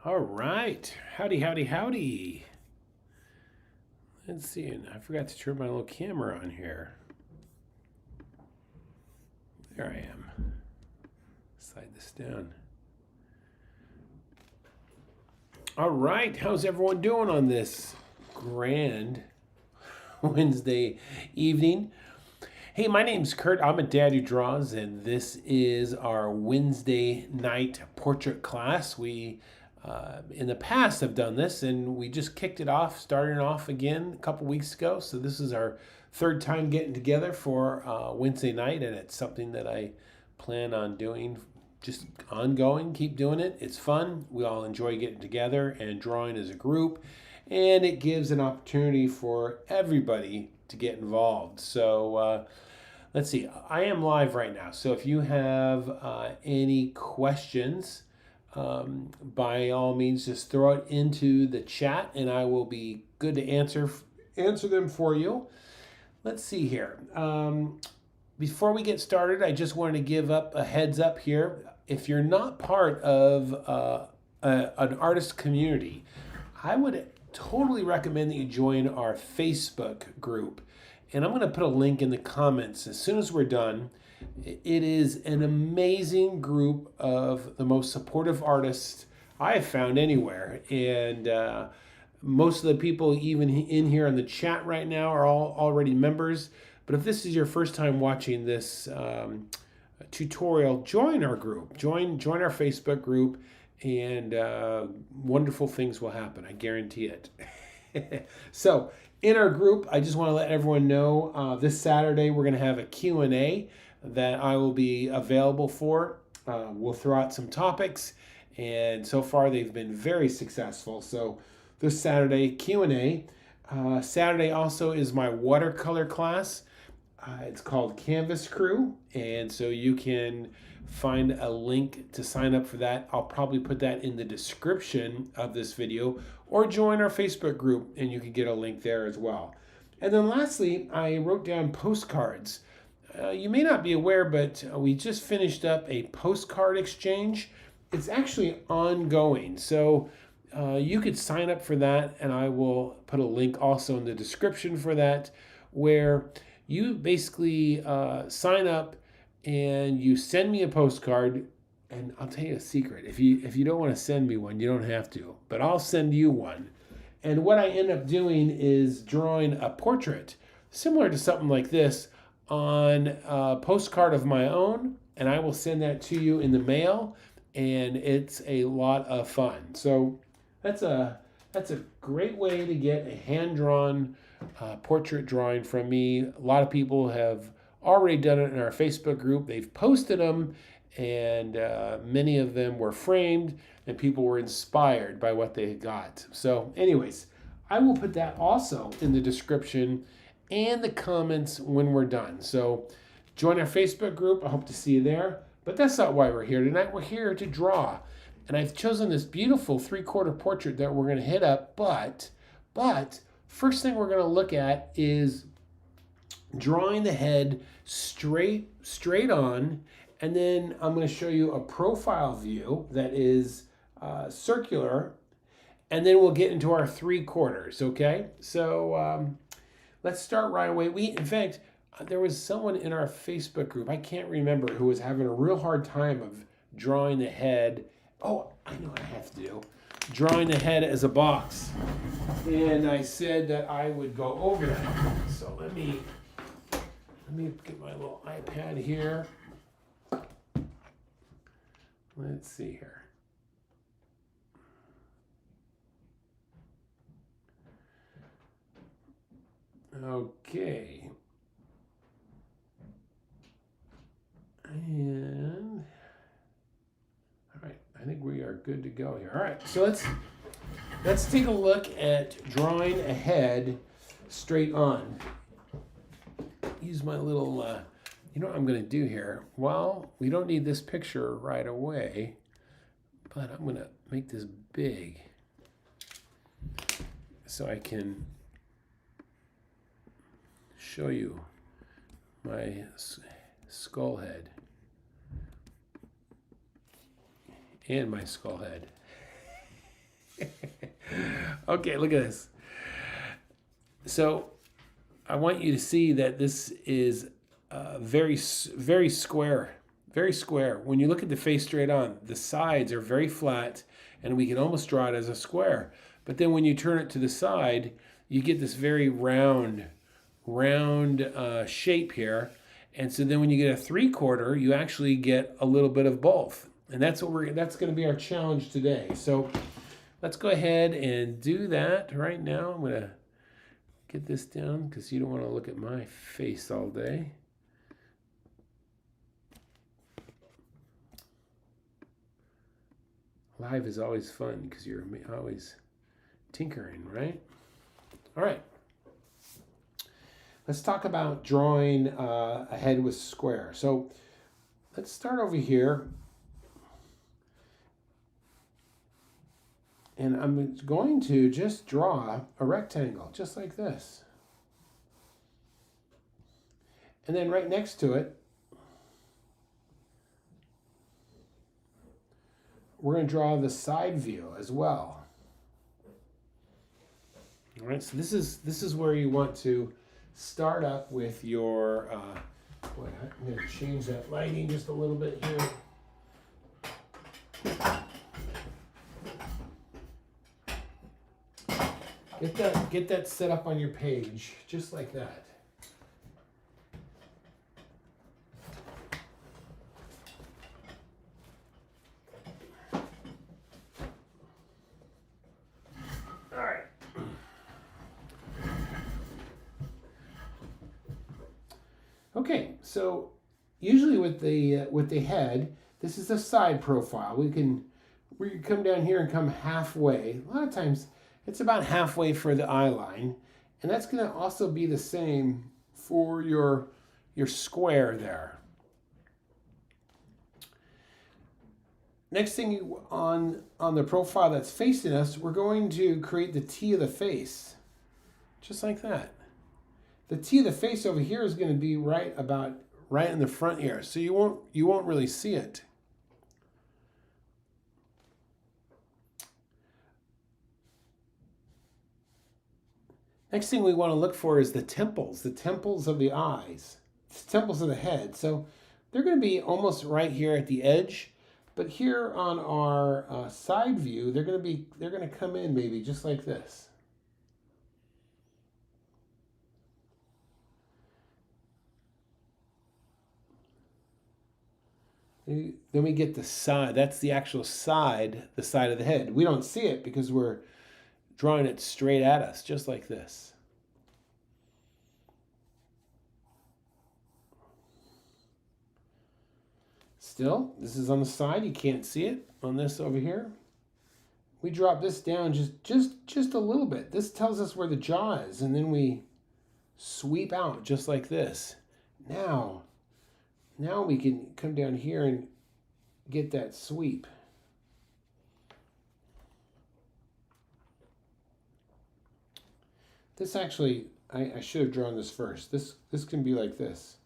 All right. Howdy, howdy, howdy. Let's see. And I forgot to turn my little camera on here. There I am. Slide this down. All right. How's everyone doing on this grand Wednesday evening? Hey, my name's Kurt. I'm a dad who draws, and this is our Wednesday night portrait class. We in the past have done this, and we just kicked it off, starting off again a couple weeks ago. So this is our third time getting together for Wednesday night, and it's something that I plan on doing just ongoing. Keep doing it. It's fun. We all enjoy getting together and drawing as a group, and it gives an opportunity for everybody to get involved. So let's see. I am live right now. So if you have any questions, by all means, just throw it into the chat, and I will be good to answer them for you. Let's see here. Before we get started, I just wanted to give up a heads up here. If you're not part of an artist community, I would totally recommend that you join our Facebook group. And I'm going to put a link in the comments as soon as we're done. It is an amazing group of the most supportive artists I have found anywhere. And most of the people even in here in the chat right now are all already members. But if this is your first time watching this tutorial, join our group. Join our Facebook group, and wonderful things will happen. I guarantee it. So in our group, I just want to let everyone know this Saturday we're going to have a Q&A that I will be available for. We'll throw out some topics, and so far they've been very successful. So this Saturday, Q&A. Saturday also is my watercolor class. It's called Canvas Crew, and so you can find a link to sign up for that. I'll probably put that in the description of this video, or join our Facebook group and you can get a link there as well. And then lastly, I wrote down postcards. You may not be aware, but we just finished up a postcard exchange. It's actually ongoing, so you could sign up for that, and I will put a link also in the description for that, where you basically sign up and you send me a postcard. And I'll tell you a secret. If you don't want to send me one, you don't have to, but I'll send you one. And what I end up doing is drawing a portrait similar to something like this on a postcard of my own, and I will send that to you in the mail, and it's a lot of fun. So that's a great way to get a hand-drawn portrait drawing from me. A lot of people have already done it in our Facebook group. They've posted them, and many of them were framed, and people were inspired by what they got. So anyways, I will put that also in the description and the comments when we're done. So join our Facebook group. I hope to see you there. But that's not why we're here tonight. We're here to draw. And I've chosen this beautiful 3/4 portrait that we're going to hit up. But first thing we're going to look at is drawing the head straight on. And then I'm going to show you a profile view that is circular. And then we'll get into our 3/4, okay? So let's start right away. In fact, there was someone in our Facebook group, I can't remember, who was having a real hard time of drawing the head. Oh, I know what I have to do. Drawing the head as a box. And I said that I would go over that. So let me get my little iPad here. Let's see here. Okay. And all right, I think we are good to go here. All right, so let's take a look at drawing a head straight on. Use my little you know what I'm going to do here? Well, we don't need this picture right away, but I'm going to make this big so I can show you my skull head and my skull head. Okay, look at this. So I want you to see that this is very square. Very square. When you look at the face straight on, the sides are very flat, and we can almost draw it as a square. But then when you turn it to the side, you get this very round shape here. And so then when you get a 3/4, you actually get a little bit of both. And that's going to be our challenge today. So let's go ahead and do that right now. I'm going to get this down because you don't want to look at my face all day. Live is always fun because you're always tinkering, right? All right. Let's talk about drawing a head with square. So let's start over here. And I'm going to just draw a rectangle, just like this. And then right next to it, we're going to draw the side view as well. All right, so this is where you want to start up with your, I'm going to change that lighting just a little bit here. Get that set up on your page, just like that. All right. Okay, so usually with the head, this is a side profile. We can come down here and come halfway. A lot of times it's about halfway for the eye line, and that's going to also be the same for your square there. Next thing on the profile that's facing us, we're going to create the T of the face, just like that. The T of the face over here is going to be right in the front here, so you won't really see it. Next thing we want to look for is the temples of the eyes, the temples of the head. So they're going to be almost right here at the edge, but here on our side view, they're going to come in maybe just like this. Then we get the side. That's the actual side, the side of the head. We don't see it because we're drawing it straight at us, just like this. Still, this is on the side. You can't see it on this over here. We drop this down just a little bit. This tells us where the jaw is, and then we sweep out just like this. Now we can come down here and get that sweep. This actually, I should have drawn this first. This can be like this.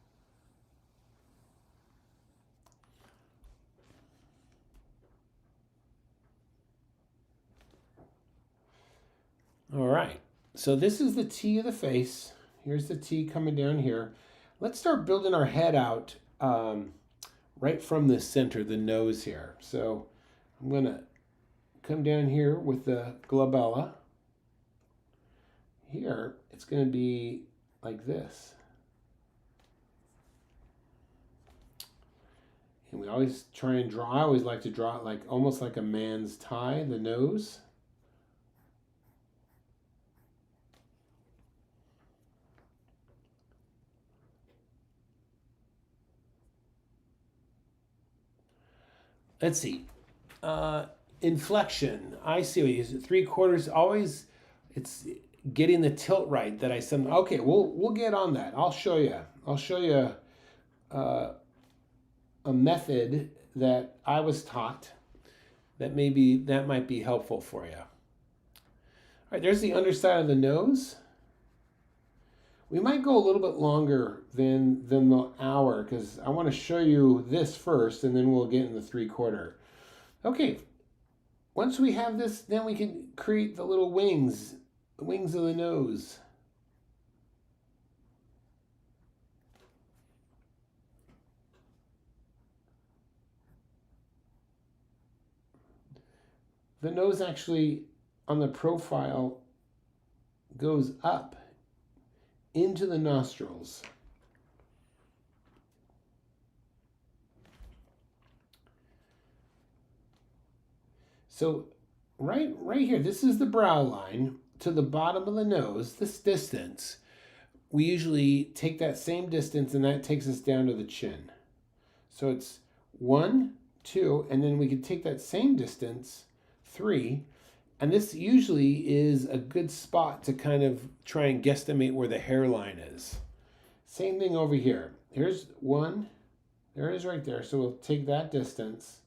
All right, so this is the T of the face. Here's the T coming down here. Let's start building our head out right from the center, the nose here. So I'm gonna come down here with the glabella. Here, it's going to be like this. And we always try and draw, I always like to draw it like almost like a man's tie, the nose. Let's see. Inflection. I see what you use. 3/4 always, it's getting the tilt right that I said. Okay, we'll get on that. I'll show you. I'll show you a method that I was taught that might be helpful for you. All right, there's the underside of the nose. We might go a little bit longer than the hour because I want to show you this first, and then we'll get in the 3/4. Okay, once we have this, then we can create the little wings, the wings of the nose. The nose actually on the profile goes up into the nostrils. So right here, this is the brow line to the bottom of the nose, this distance. We usually take that same distance and that takes us down to the chin. So it's 1, 2, and then we can take that same distance, 3, and this usually is a good spot to kind of try and guesstimate where the hairline is. Same thing over here. Here's 1, there it is right there. So we'll take that distance.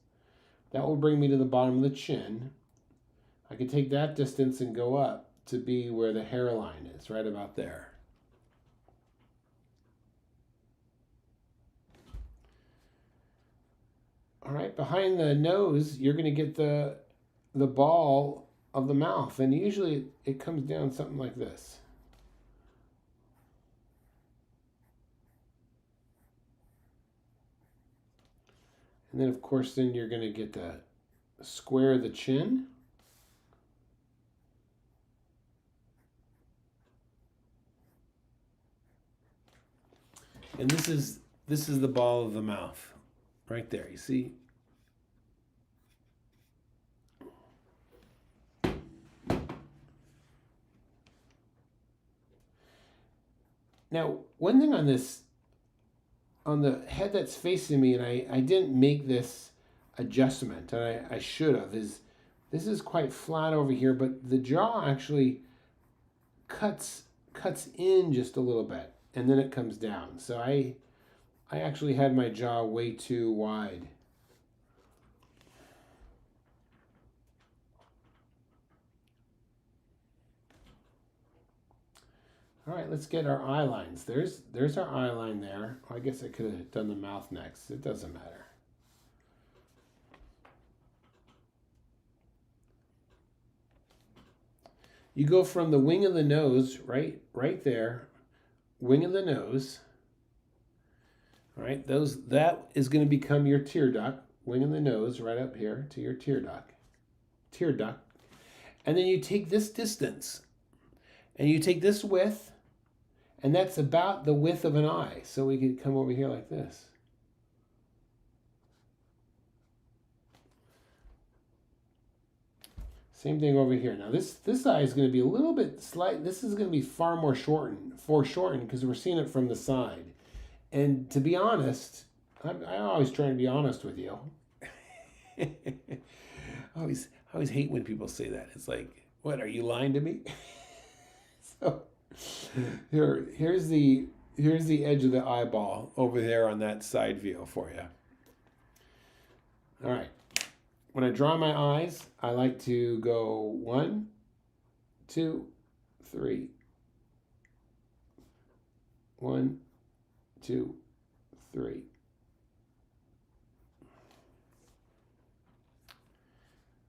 That will bring me to the bottom of the chin. I can take that distance and go up to be where the hairline is, right about there. All right, behind the nose, you're going to get the ball of the mouth, and usually it comes down something like this. And then, of course, then you're going to get the square of the chin. And this is the ball of the mouth, right there. You see? Now, one thing on this, on the head that's facing me, and I didn't make this adjustment, and I should have, is this is quite flat over here, but the jaw actually cuts in just a little bit, and then it comes down. So I actually had my jaw way too wide. All right, let's get our eye lines. There's our eye line there. I guess I could have done the mouth next. It doesn't matter. You go from the wing of the nose, right there, wing of the nose. All right, that is going to become your tear duct, wing of the nose, right up here to your tear duct. And then you take this distance, and you take this width, and that's about the width of an eye. So we could come over here like this. Same thing over here. Now this eye is going to be a little bit slight. This is going to be far more foreshortened because we're seeing it from the side. And to be honest, I always try to be honest with you. I always hate when people say that. It's like, what, are you lying to me? So here's the edge of the eyeball over there on that side view for you. All right. When I draw my eyes, I like to go 1, 2, 3. 1, 2, 3.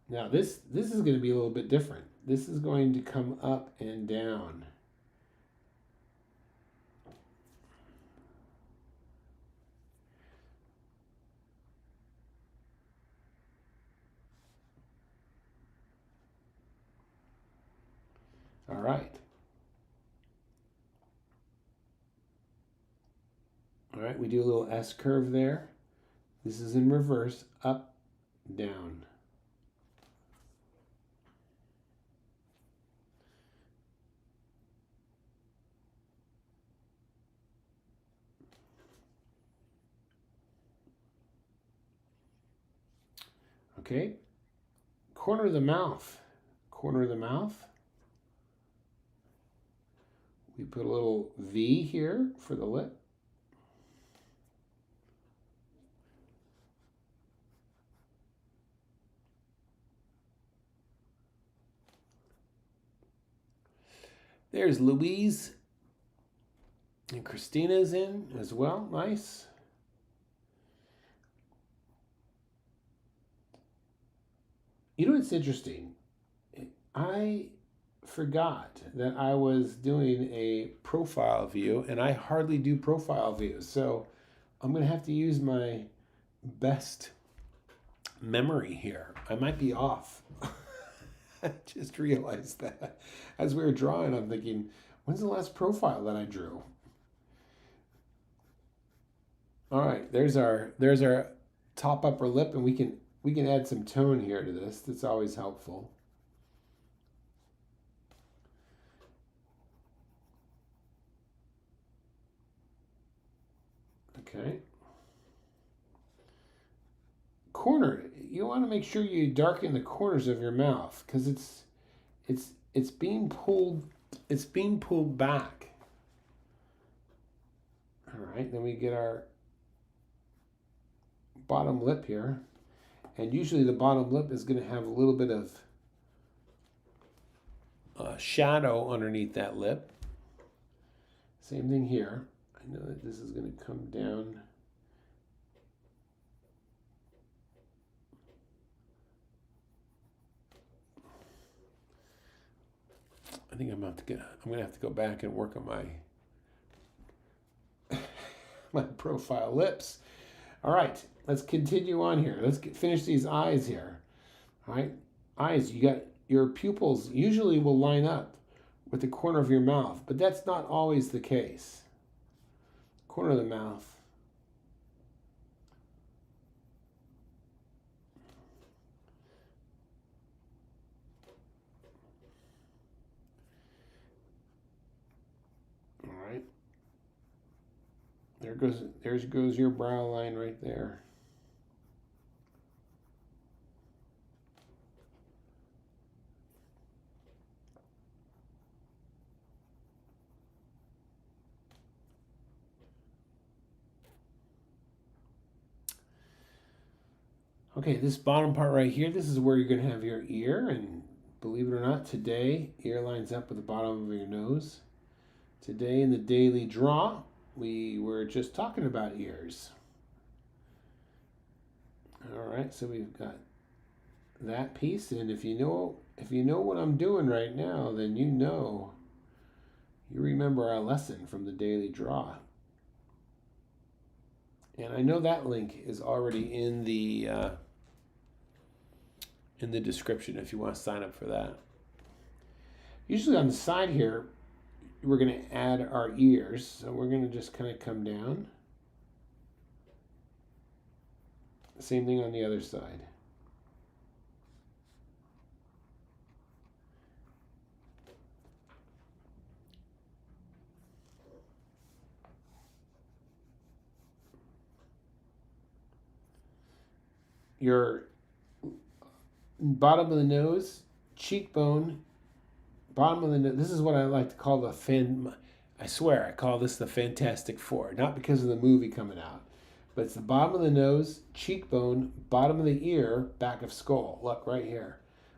Now this is going to be a little bit different. This is going to come up and down. All right. All right, we do a little S curve there. This is in reverse, up, down. Okay, corner of the mouth. Corner of the mouth. We put a little V here for the lip. There's Louise. And Christina's in as well. Nice. You know is interesting. I forgot that I was doing a profile view, and I hardly do profile views. So I'm going to have to use my best memory here. I might be off. I just realized that as we were drawing, I'm thinking, when's the last profile that I drew? All right, there's our top upper lip, and we can add some tone here to this. That's always helpful. Okay. Corner, you want to make sure you darken the corners of your mouth because it's being pulled back. All right, then we get our bottom lip here, and usually the bottom lip is going to have a little bit of shadow underneath that lip. Same thing here. I know that this is going to come down. I think I'm going to have to go back and work on my profile lips. All right, let's continue on here. Let's finish these eyes here. All right, eyes, you got your pupils usually will line up with the corner of your mouth, but that's not always the case. Corner of the mouth. All right. There goes your brow line right there. Okay, this bottom part right here, this is where you're going to have your ear, and believe it or not, today, ear lines up with the bottom of your nose. Today in the daily draw, we were just talking about ears. All right, so we've got that piece, and if you know what I'm doing right now, then you remember our lesson from the daily draw. And I know that link is already in the description if you want to sign up for that. Usually on the side here, we're going to add our ears. So we're going to just kind of come down. Same thing on the other side. Your bottom of the nose, cheekbone, bottom of the nose. This is what I like to call I swear I call this the Fantastic Four, not because of the movie coming out, but it's the bottom of the nose, cheekbone, bottom of the ear, back of skull. Look right here.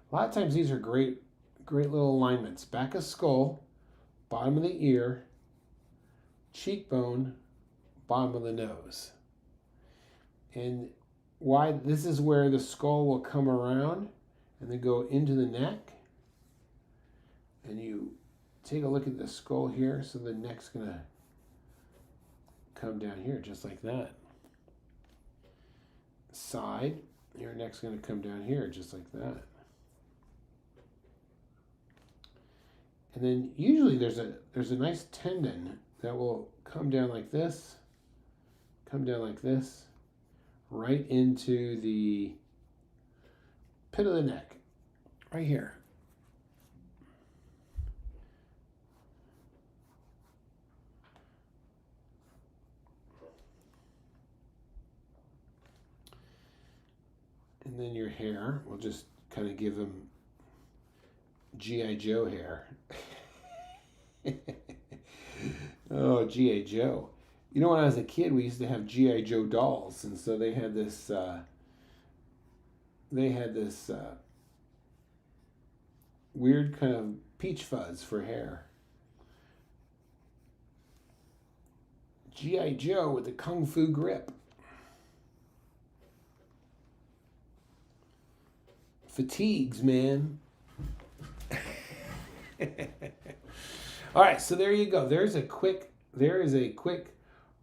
A lot of times these are great little alignments. Back of skull, bottom of the ear, cheekbone, bottom of the nose. And why this is where the skull will come around and then go into the neck. And you take a look at the skull here, so the neck's gonna come down here just like that. Side, your neck's gonna come down here just like that. And then usually there's a nice tendon that will come down like this, right into the pit of the neck, right here. And then your hair, we'll just kind of give them G.I. Joe hair. Oh, G.I. Joe. You know, when I was a kid, we used to have G.I. Joe dolls, and so they had this weird kind of peach fuzz for hair. G.I. Joe with the Kung Fu grip. Fatigues, man. All right, so there you go. There is a quick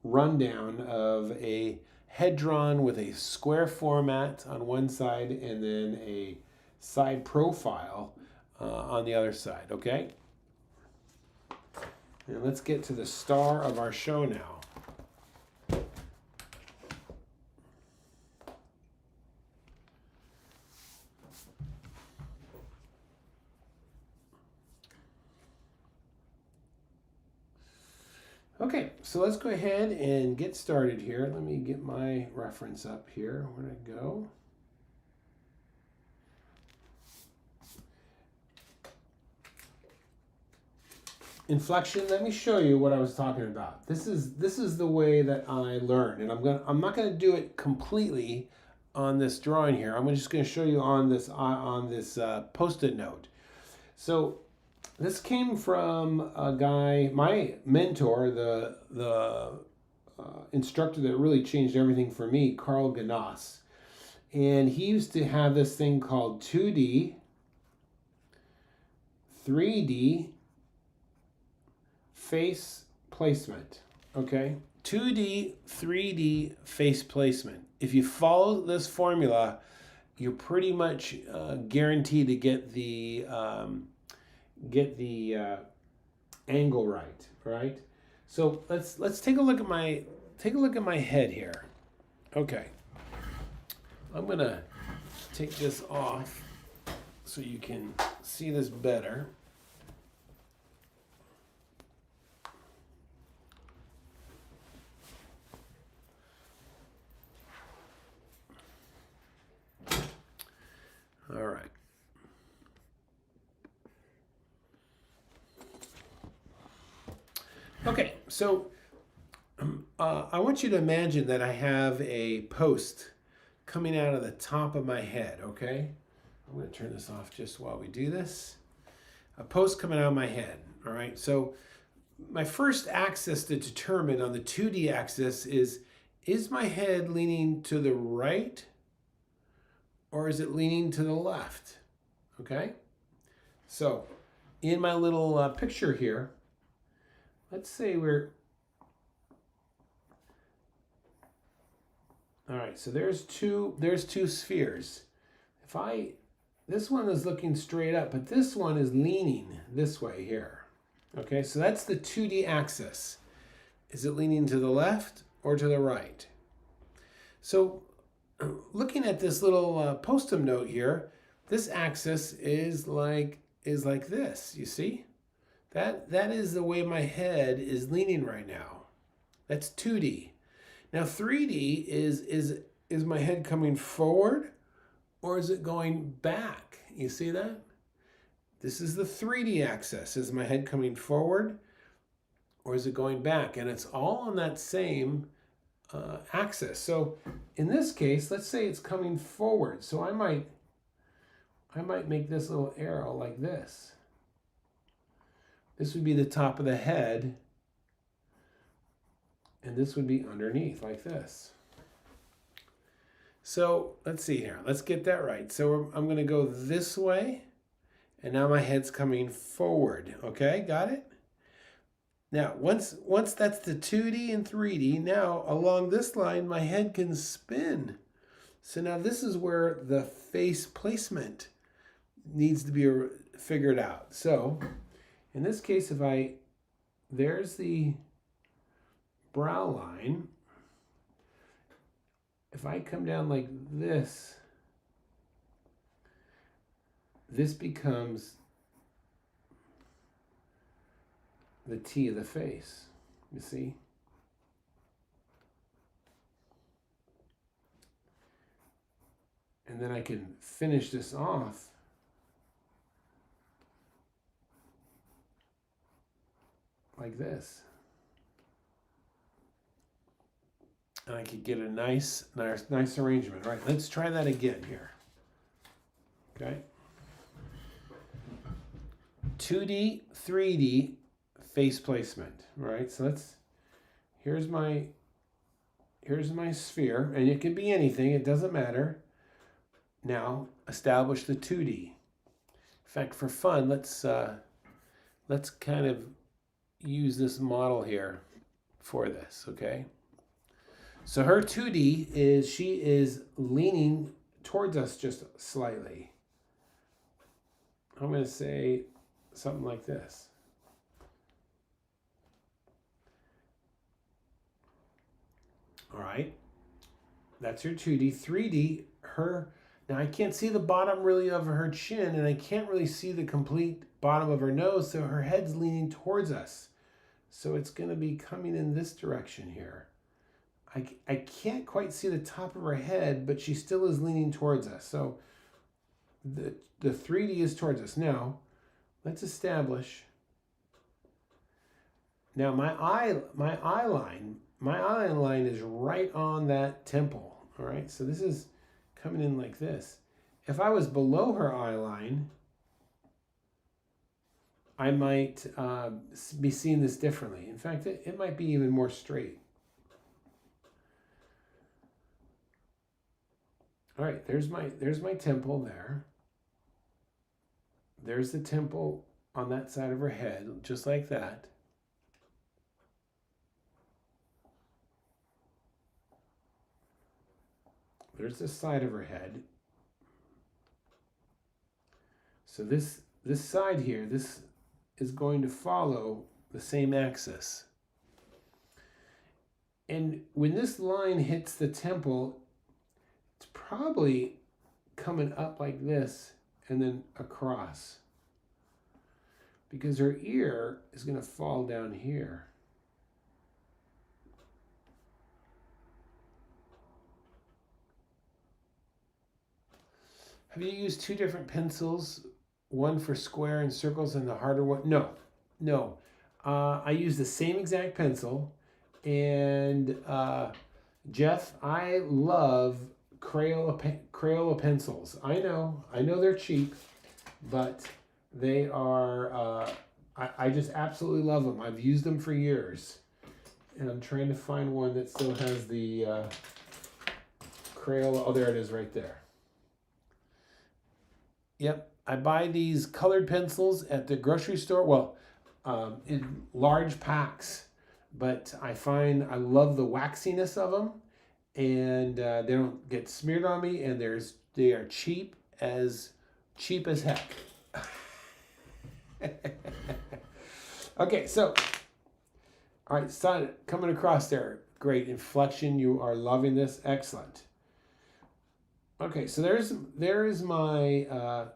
rundown of a head drawn with a square format on one side and then a side profile on the other side, okay? And let's get to the star of our show now. Okay, so let's go ahead and get started here. Let me get my reference up here. Where'd it go? Inflection, let me show you what I was talking about. This is the way that I learn, and I'm not gonna do it completely on this drawing here. I'm just gonna show you on this Post-it note. So this came from a guy, my mentor, the instructor that really changed everything for me, Carl Ganas. And he used to have this thing called 2D, 3D, face placement, okay? 2D, 3D face placement. If you follow this formula, you're pretty much guaranteed to get the angle right? So let's take a look at my head here. Okay, I'm gonna take this off so you can see this better. All right. Okay, so I want you to imagine that I have a post coming out of the top of my head, okay? I'm going to turn this off just while we do this. A post coming out of my head, all right? So my first axis to determine on the 2D axis is my head leaning to the right or is it leaning to the left, okay? So in my little picture here, let's say all right, so there's two spheres. This one is looking straight up, but this one is leaning this way here. Okay, so that's the 2D axis. Is it leaning to the left or to the right? So looking at this little Post-it note here, this axis is like this, you see? That is the way my head is leaning right now. That's 2D. Now 3D is my head coming forward or is it going back? You see that? This is the 3D axis. Is my head coming forward or is it going back? And it's all on that same axis. So in this case, let's say it's coming forward. So I might make this little arrow like this. This would be the top of the head, and this would be underneath like this. So let's see here. Let's get that right. So I'm going to go this way, and now my head's coming forward. Okay, got it? Now, once that's the 2D and 3D, now along this line, my head can spin. So now this is where the face placement needs to be figured out. So in this case, there's the brow line. If I come down like this, this becomes the T of the face, you see? And then I can finish this off like this. And I could get a nice arrangement. All right, let's try that again here. Okay. 2D, 3D face placement. All right, so here's my sphere, and it can be anything, it doesn't matter. now establish the 2D. In fact, for fun, let's kind of use this model here for this, okay? So her 2D is she is leaning towards us just slightly. I'm going to say something like this. All right, that's her 2D. 3D, now I can't see the bottom really of her chin, and I can't really see the complete bottom of her nose, so her head's leaning towards us. So it's going to be coming in this direction here. I can't quite see the top of her head, but she still is leaning towards us. So the 3D is towards us. Now, let's establish. Now my eye line is right on that temple. All right, so this is coming in like this. If I was below her eye line, I might be seeing this differently. In fact, it might be even more straight. All right, there's my temple there. There's the temple on that side of her head, just like that. There's the side of her head. So this side here, this is going to follow the same axis. And when this line hits the temple, it's probably coming up like this and then across, because her ear is going to fall down here. Have you used two different pencils, one for square and circles and the harder one? No. I use the same exact pencil, and Jeff, I love Crayola pencils. I know they're cheap, but they are, I just absolutely love them. I've used them for years, and I'm trying to find one that still has the Crayola. Oh, there it is right there. Yep, I buy these colored pencils at the grocery store. Well, in large packs, but I find I love the waxiness of them, and they don't get smeared on me, and they are cheap as heck. Okay, so all right, son, coming across there, great inflection. You are loving this, excellent. Okay, so there is my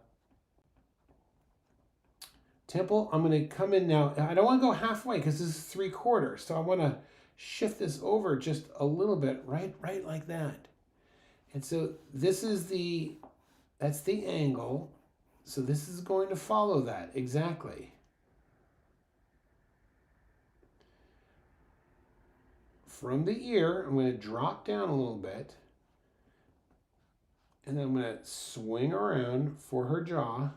temple. I'm going to come in now. I don't want to go halfway because this is 3/4. So I want to shift this over just a little bit, right like that. And so that's the angle. So this is going to follow that exactly. From the ear, I'm going to drop down a little bit. And then I'm going to swing around for her jaw.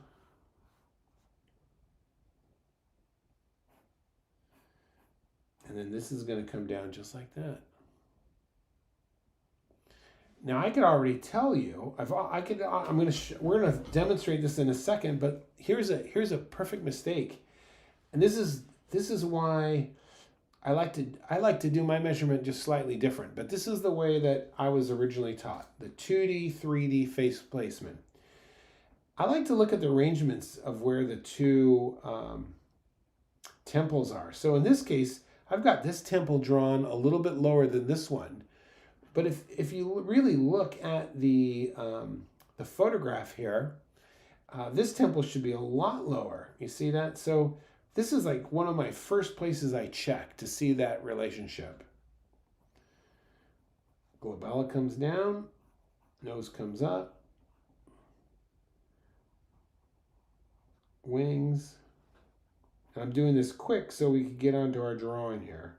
And then this is going to come down just like that. Now I could already tell you, we're going to demonstrate this in a second, but here's a perfect mistake. And this is why I like to do my measurement just slightly different, but this is the way that I was originally taught, the 2D, 3D face placement. I like to look at the arrangements of where the two temples are. So in this case, I've got this temple drawn a little bit lower than this one. But if you really look at the photograph here, this temple should be a lot lower. You see that? So this is like one of my first places I check to see that relationship. Glabella comes down, nose comes up, wings. And I'm doing this quick so we can get onto our drawing here.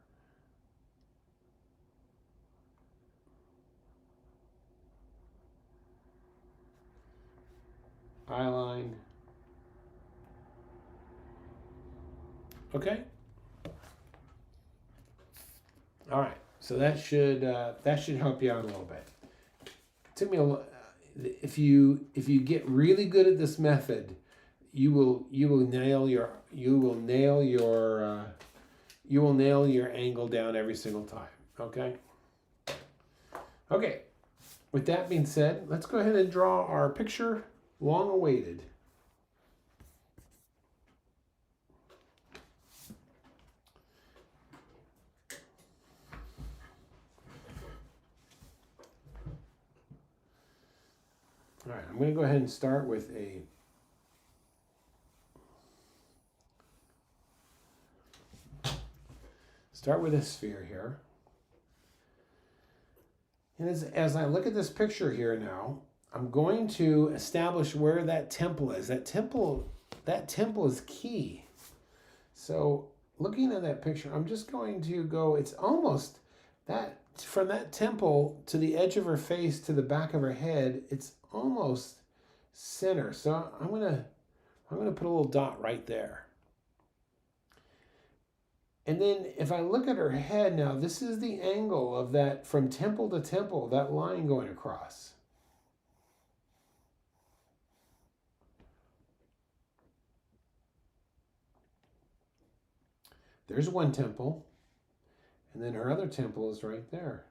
Eye line. Okay. All right. So that should help you out a little bit. It took me if you get really good at this method, you will nail your angle down every single time. Okay. Okay. With that being said, let's go ahead and draw our picture, long awaited. All right, I'm going to go ahead and start with a sphere here. And as I look at this picture here now, I'm going to establish where that temple is. That temple is key. So looking at that picture, I'm just going to go, it's almost that, from that temple to the edge of her face to the back of her head, it's almost center. So I'm gonna put a little dot right there. And then if I look at her head now, this is the angle of that from temple to temple, that line going across. There's one temple, and then her other temple is right there.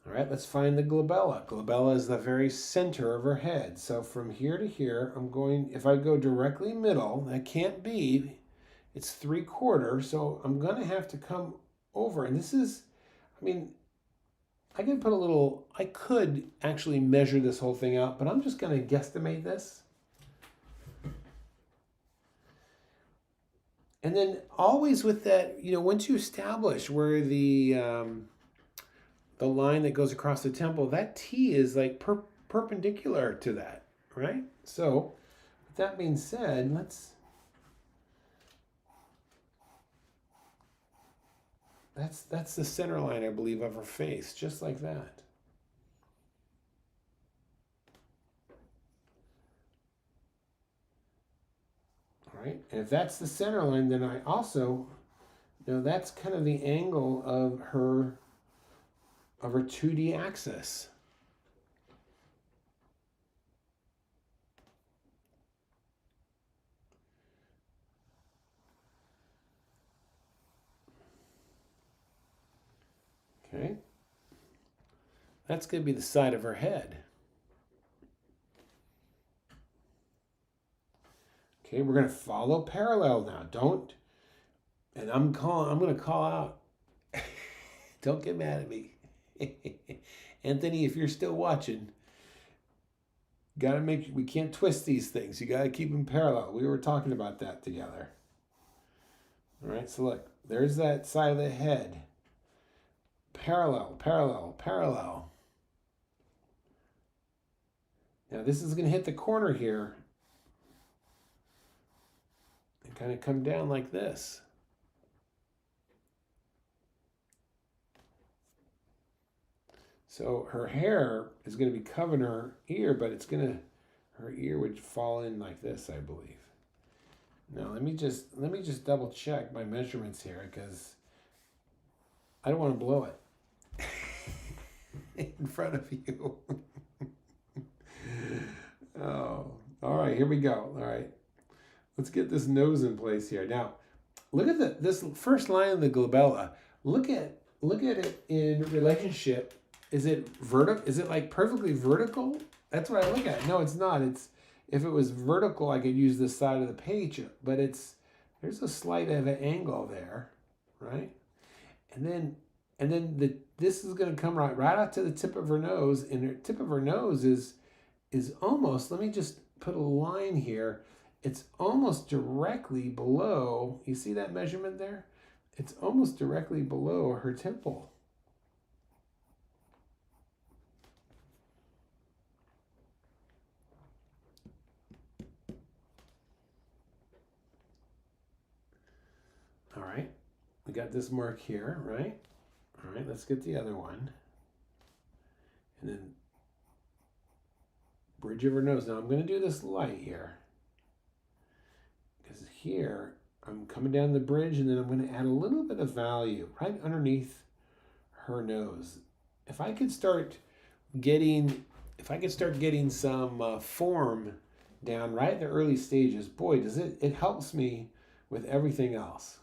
All right, let's find the glabella. Glabella is the very center of her head. So from here to here, if I go directly middle, that can't be, it's 3/4, so I'm going to have to come over. And this is, I mean, I could actually measure this whole thing out, but I'm just going to guesstimate this. And then always with that, once you establish where the line that goes across the temple, that T is like perpendicular to that, right? So with that being said, that's the center line, I believe, of her face, just like that. All right, and if that's the center line, then I also, that's kind of the angle of her 2D axis. Okay. That's going to be the side of her head. Okay, we're going to follow parallel now. I'm going to call out. Don't get mad at me. Anthony, if you're still watching, we can't twist these things. You got to keep them parallel. We were talking about that together. All right, so look, there's that side of the head. Parallel, parallel, parallel. Now this is going to hit the corner here and kind of come down like this. So her hair is going to be covering her ear, but her ear would fall in like this, I believe. Now let me just double check my measurements here, because I don't want to blow it in front of you. Oh, all right, here we go. All right, let's get this nose in place here. Now, look at this first line of the glabella. Look at it in relationship. Is it vertical? Is it like perfectly vertical? That's what I look at. No, it's not. If it was vertical, I could use this side of the page, but there's a slight of an angle there, right? And then this is going to come right out to the tip of her nose, and the tip of her nose is almost, let me just put a line here. It's almost directly below, you see that measurement there? It's almost directly below her temple. All right, we got this mark here, right? All right, let's get the other one. And then bridge of her nose. Now I'm going to do this light here, because here I'm coming down the bridge, and then I'm going to add a little bit of value right underneath her nose. If I could start getting some form down right in the early stages, boy, does it helps me with everything else.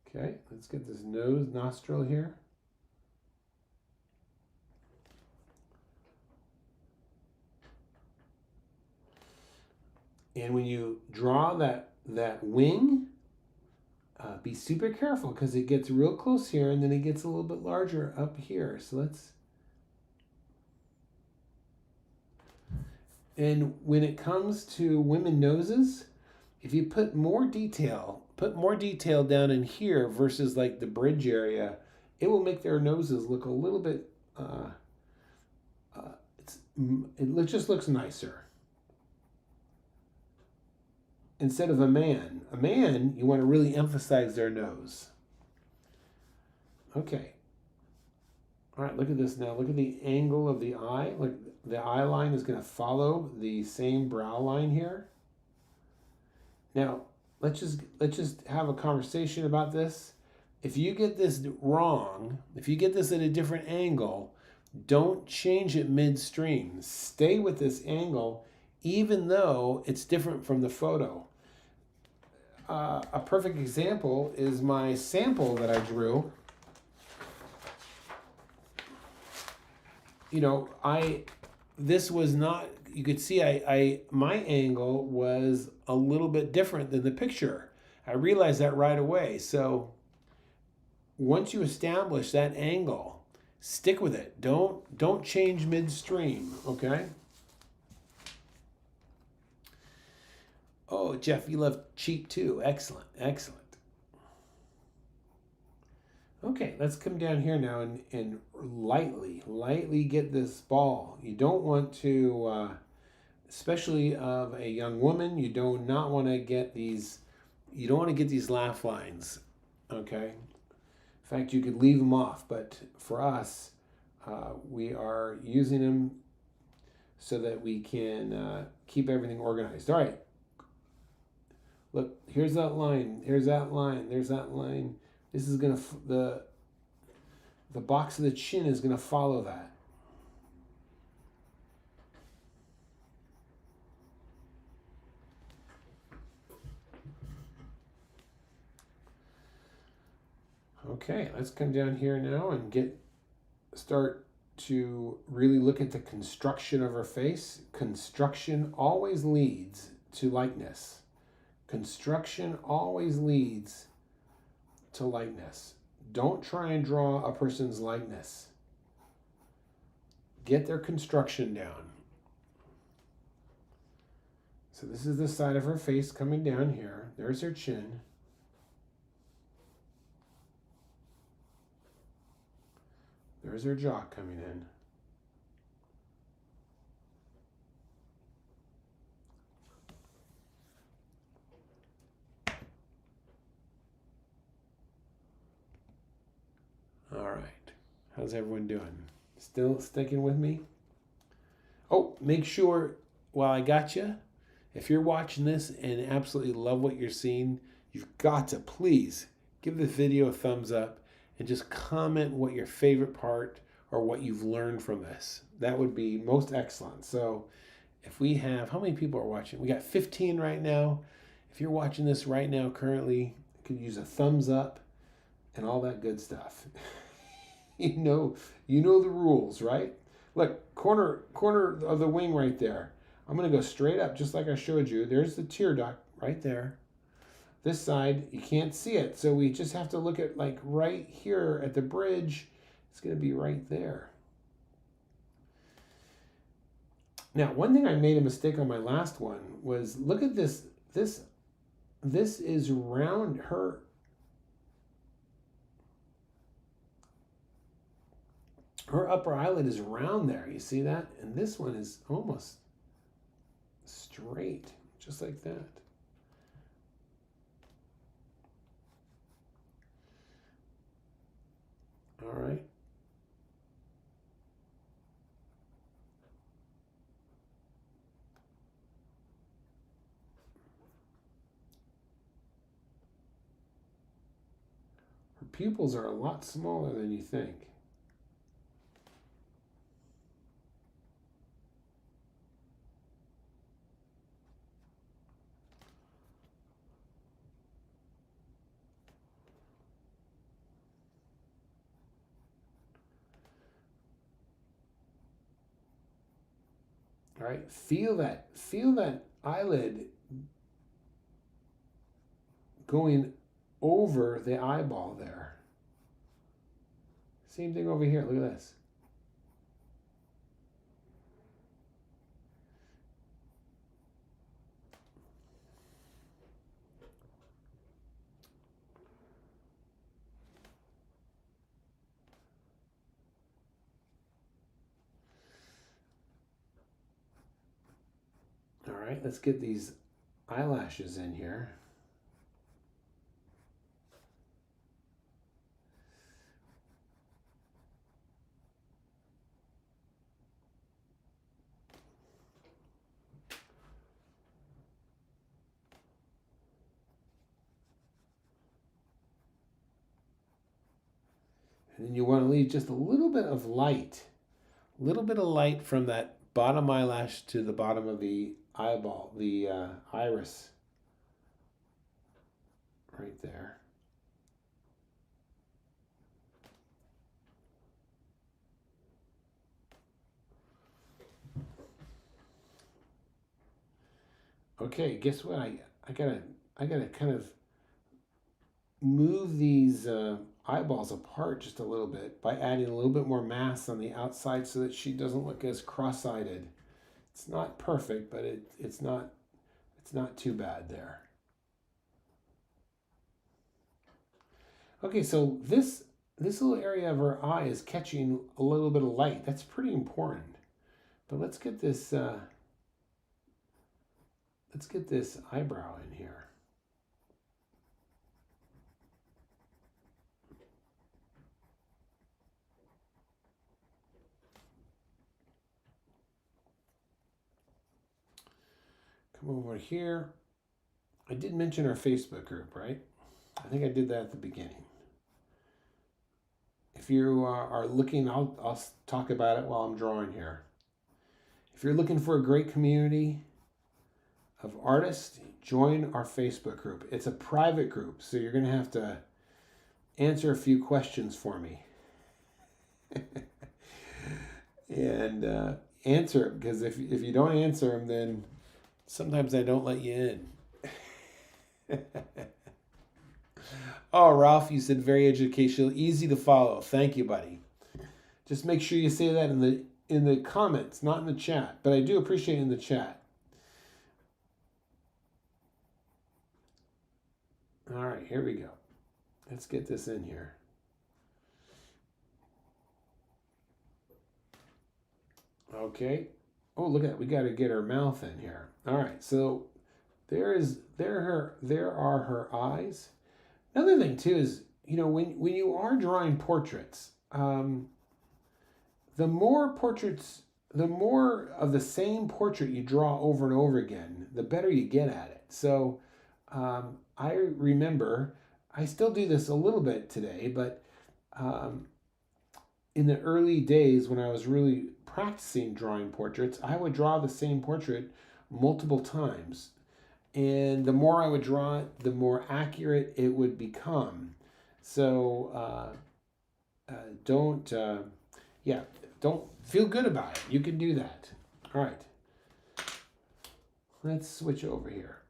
Okay, let's get this nostril here. And when you draw that wing, be super careful because it gets real close here and then it gets a little bit larger up here. So let's... And when it comes to women noses, if you put more detail down in here versus like the bridge area, it will make their noses look a little bit, it just looks nicer. Instead of a man, you want to really emphasize their nose. Okay. All right, look at this now. Look at the angle of the eye. Look, the eye line is going to follow the same brow line here. Now, let's just have a conversation about this. If you get this wrong, if you get this at a different angle, don't change it midstream. Stay with this angle, even though it's different from the photo. A perfect example is my sample that I drew. You know, this was not, you could see my angle was a little bit different than the picture. I realized that right away. So once you establish that angle, stick with it. Don't change midstream, okay? Oh, Jeff, you love cheek too. Excellent, excellent. Okay, let's come down here now and lightly get this ball. You don't want to, especially of a young woman, you do not want to get these, you don't want to get these laugh lines, okay? In fact, you could leave them off, but for us, we are using them so that we can keep everything organized. All right. Look, here's that line, here's that line, there's that line. This is gonna, the box of the chin is gonna follow that. Okay, let's come down here now and start to really look at the construction of her face. Construction always leads to likeness. Construction always leads to likeness. Don't try and draw a person's likeness. Get their construction down. So this is the side of her face coming down here. There's her chin. There's her jaw coming in. All right. How's everyone doing? Still sticking with me? Oh, make sure, while I got you, if you're watching this and absolutely love what you're seeing, you've got to please give this video a thumbs up and just comment what your favorite part or what you've learned from this. That would be most excellent. So if we have, how many people are watching? We got 15 right now. If you're watching this right now currently, you could use a thumbs up and all that good stuff. you know the rules, right? Look, corner of the wing right there. I'm gonna go straight up just like I showed you. There's the tear duct right there. This side, you can't see it. So we just have to look at like right here at the bridge. It's gonna be right there. Now, one thing I made a mistake on my last one was, look at this. This is round her. Her upper eyelid is round there. You see that? And this one is almost straight, just like that. All right. Her pupils are a lot smaller than you think. All right, feel that eyelid going over the eyeball there. Same thing over here. Look at this. All right, let's get these eyelashes in here. And then you want to leave just a little bit of light from that bottom eyelash to the bottom of the eyeball, the iris, right there. Okay, guess what? I gotta kind of move these eyeballs apart just a little bit by adding a little bit more mass on the outside so that she doesn't look as cross-eyed. It's not perfect, but it's not too bad there. Okay, so this little area of her eye is catching a little bit of light. That's pretty important. But let's get this eyebrow in here. Come over here. I did mention our Facebook group, right? I think I did that at the beginning. If you are looking, I'll talk about it while I'm drawing here. If you're looking for a great community of artists, join our Facebook group. It's a private group, so you're going to have to answer a few questions for me. And answer it, because if you don't answer them, then sometimes I don't let you in. Oh, Ralph, you said very educational, easy to follow. Thank you, buddy. Just make sure you say that in the comments, not in the chat. But I do appreciate it in the chat. All right, here we go. Let's get this in here. Okay. Oh, look at that. We got to get her mouth in here. All right. So there are her eyes. Another thing too is, when you are drawing portraits, the more of the same portrait you draw over and over again, the better you get at it. So I remember, I still do this a little bit today, but in the early days when I was really practicing drawing portraits, I would draw the same portrait multiple times. And the more I would draw it, the more accurate it would become. So don't feel good about it. You can do that. All right. Let's switch over here.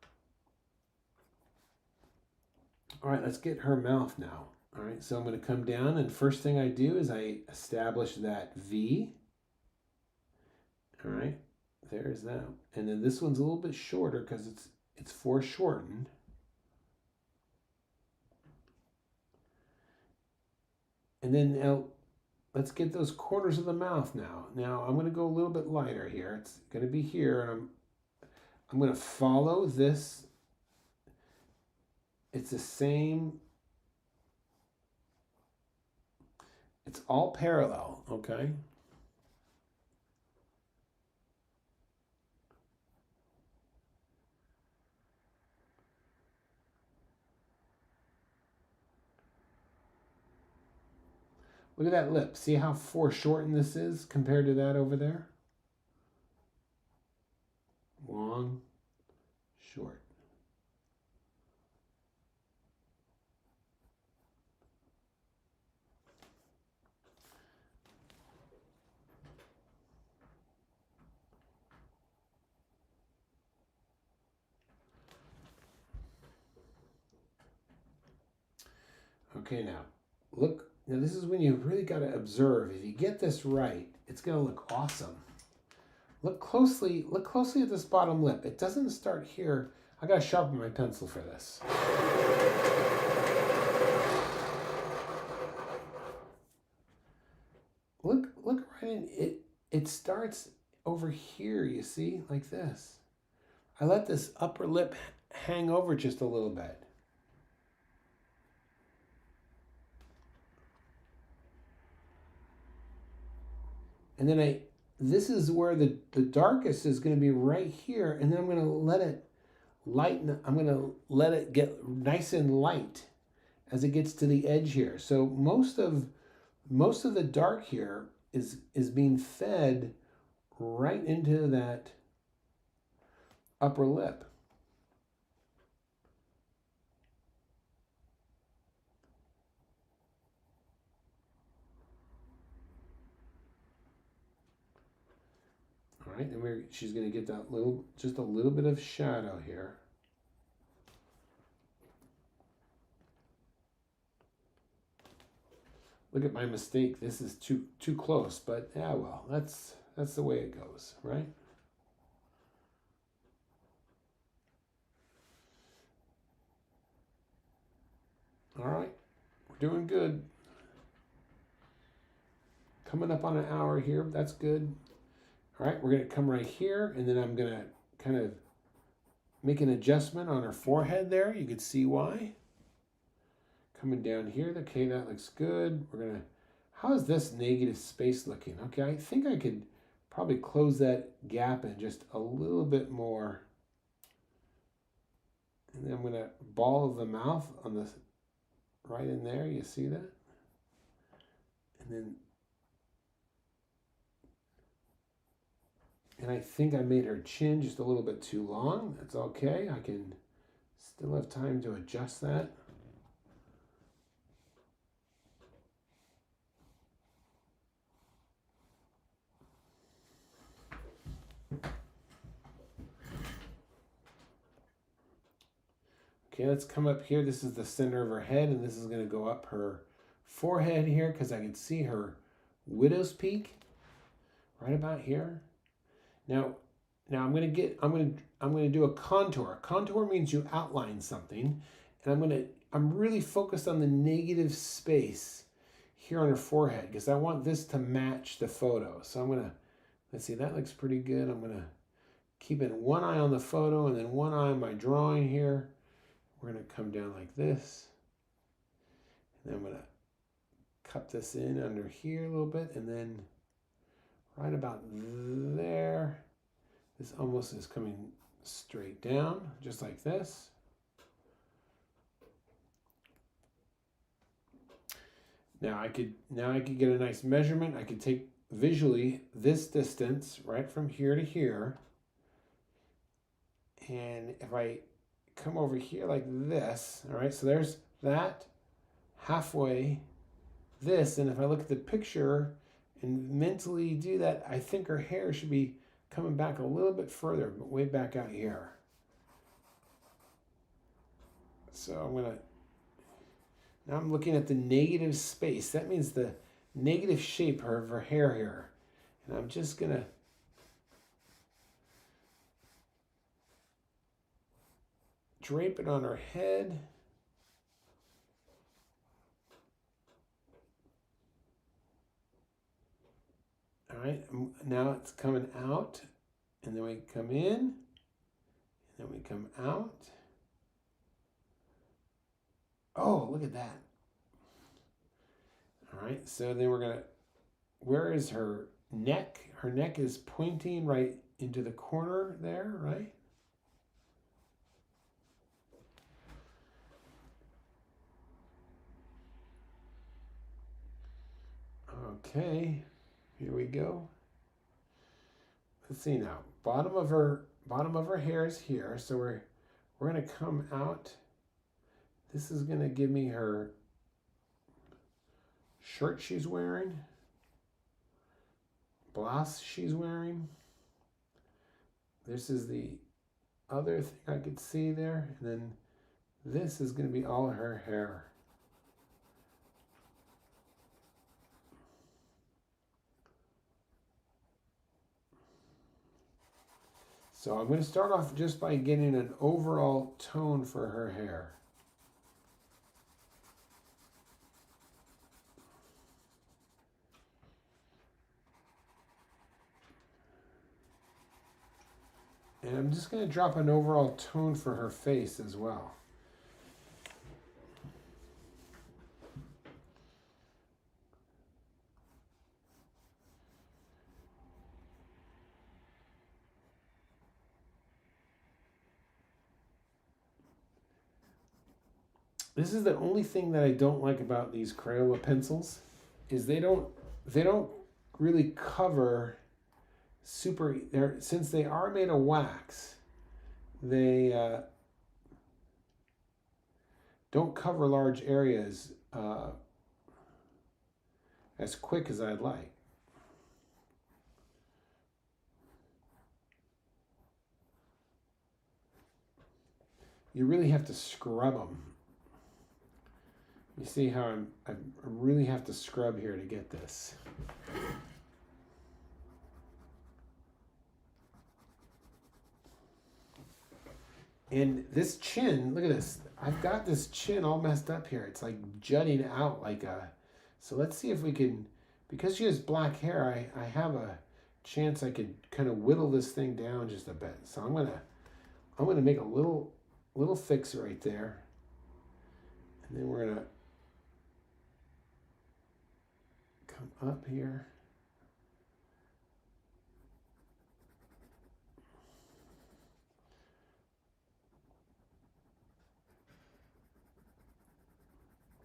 All right, let's get her mouth now. All right, so I'm going to come down, and first thing I do is I establish that V. All right, there's that. And then this one's a little bit shorter because it's foreshortened. And then now, let's get those corners of the mouth now. Now I'm going to go a little bit lighter here. It's going to be here, and I'm going to follow this. It's the same It's all parallel, okay? Look at that lip. See how foreshortened this is compared to that over there? Long, short. Okay, now look. Now this is when you really got to observe. If you get this right, it's going to look awesome. Look closely at this bottom lip. It doesn't start here. I got to sharpen my pencil for this. Look right in it. It starts over here, you see, like this. I let this upper lip hang over just a little bit. And then this is where the darkest is going to be right here. And then I'm going to let it lighten. I'm going to let it get nice and light as it gets to the edge here. So most of the dark here is being fed right into that upper lip. All right, and she's going to get that just a little bit of shadow here. Look at my mistake. This is too close, but yeah, well, that's the way it goes, right? All right, we're doing good. Coming up on an hour here, that's good. All right, we're going to come right here, and then I'm going to kind of make an adjustment on her forehead there. You can see why. Coming down here, okay, that looks good. We're going to, how's this negative space looking? Okay, I think I could probably close that gap in just a little bit more. And then I'm going to ball the mouth on the right in there. You see that? And then, and I think I made her chin just a little bit too long. That's okay. I can still have time to adjust that. Okay, let's come up here. This is the center of her head, and this is going to go up her forehead here because I can see her widow's peak right about here. Now I'm going to do a contour. Contour means you outline something, and I'm really focused on the negative space here on her forehead because I want this to match the photo. So I'm going to, let's see, that looks pretty good. I'm going to keep it one eye on the photo and then one eye on my drawing here. We're going to come down like this. And then I'm going to cut this in under here a little bit. And then right about there, this almost is coming straight down, just like this. Now I could get a nice measurement. I could take visually this distance right from here to here. And if I come over here like this, all right, so there's that halfway this, and if I look at the picture and mentally do that, I think her hair should be coming back a little bit further, but way back out here. So now I'm looking at the negative space. That means the negative shape of her hair here. And I'm just gonna drape it on her head. All right, now it's coming out, and then we come in, and then we come out. Oh, look at that. All right, so then we're gonna, where is her neck? Her neck is pointing right into the corner there, right? Okay, here we go. Let's see now. Bottom of her hair is here, so we're gonna come out. This is gonna give me her shirt she's wearing, blouse she's wearing. This is the other thing I could see there, and then this is gonna be all her hair. So I'm going to start off just by getting an overall tone for her hair. And I'm just going to drop an overall tone for her face as well. This is the only thing that I don't like about these Crayola pencils, is they don't really cover since they are made of wax, they don't cover large areas as quick as I'd like. You really have to scrub them. You see how I really have to scrub here to get this. And this chin, look at this. I've got this chin all messed up here. It's like jutting out like a, so let's see if we can, because she has black hair, I have a chance I could kind of whittle this thing down just a bit. So I'm gonna make a little fix right there. And then we're gonna come up here.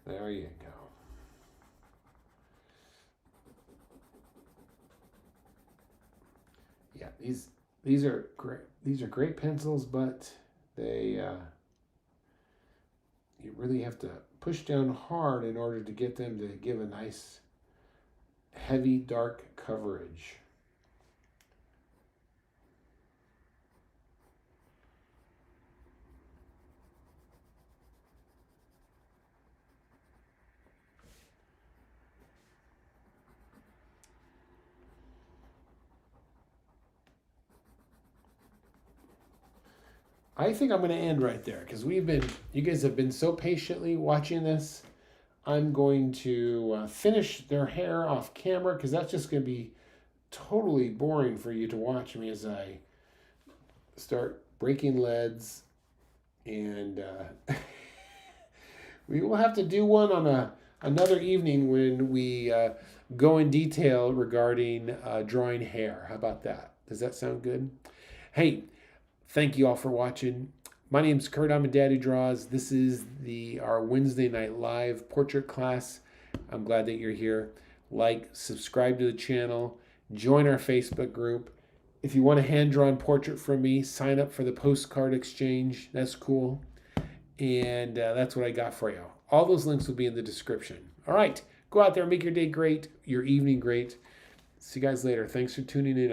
There you go. Yeah, these are great. These are great pencils, but they you really have to push down hard in order to get them to give a nice heavy dark coverage. I think I'm going to end right there because you guys have been so patiently watching this. I'm going to finish their hair off camera because that's just going to be totally boring for you to watch me as I start breaking leads. And we will have to do one on another evening when we go in detail regarding drawing hair. How about that? Does that sound good? Hey, thank you all for watching. My name's Kurt. I'm a dad who draws. This is our Wednesday night live portrait class. I'm glad that you're here. Like, subscribe to the channel, join our Facebook group. If you want a hand-drawn portrait from me, sign up for the postcard exchange. That's cool. And that's what I got for you. All those links will be in the description. All right, go out there and make your day great, your evening great. See you guys later. Thanks for tuning in, everybody.